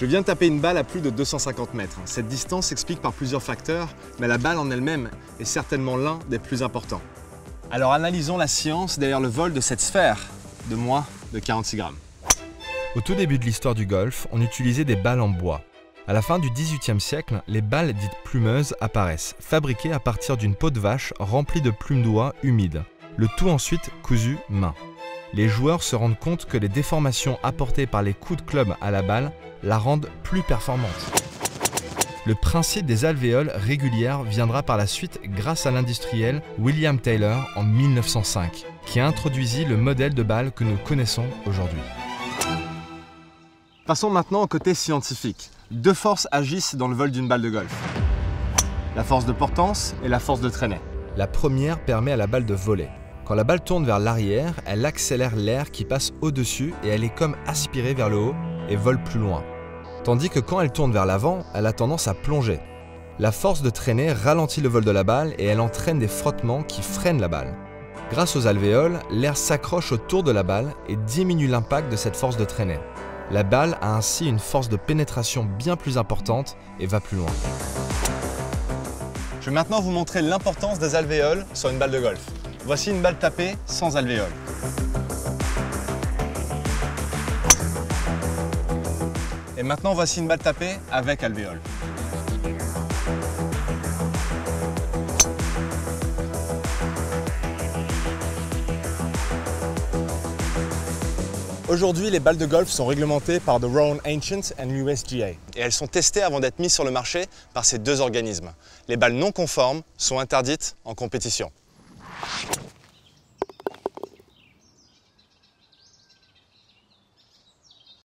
Je viens de taper une balle à plus de 250 mètres. Cette distance s'explique par plusieurs facteurs, mais la balle en elle-même est certainement l'un des plus importants. Alors analysons la science derrière le vol de cette sphère de moins de 46 grammes. Au tout début de l'histoire du golf, on utilisait des balles en bois. À la fin du XVIIIe siècle, les balles dites plumeuses apparaissent, fabriquées à partir d'une peau de vache remplie de plumes d'oie humides. Le tout ensuite cousu main. Les joueurs se rendent compte que les déformations apportées par les coups de club à la balle la rendent plus performante. Le principe des alvéoles régulières viendra par la suite grâce à l'industriel William Taylor en 1905, qui introduisit le modèle de balle que nous connaissons aujourd'hui. Passons maintenant au côté scientifique. Deux forces agissent dans le vol d'une balle de golf. La force de portance et la force de traînée. La première permet à la balle de voler. Quand la balle tourne vers l'arrière, elle accélère l'air qui passe au-dessus et elle est comme aspirée vers le haut et vole plus loin. Tandis que quand elle tourne vers l'avant, elle a tendance à plonger. La force de traînée ralentit le vol de la balle et elle entraîne des frottements qui freinent la balle. Grâce aux alvéoles, l'air s'accroche autour de la balle et diminue l'impact de cette force de traînée. La balle a ainsi une force de pénétration bien plus importante et va plus loin. Je vais maintenant vous montrer l'importance des alvéoles sur une balle de golf. Voici une balle tapée sans alvéoles. Et maintenant, voici une balle tapée avec alvéoles. Aujourd'hui, les balles de golf sont réglementées par The Rowan Ancient and USGA. Et elles sont testées avant d'être mises sur le marché par ces deux organismes. Les balles non conformes sont interdites en compétition.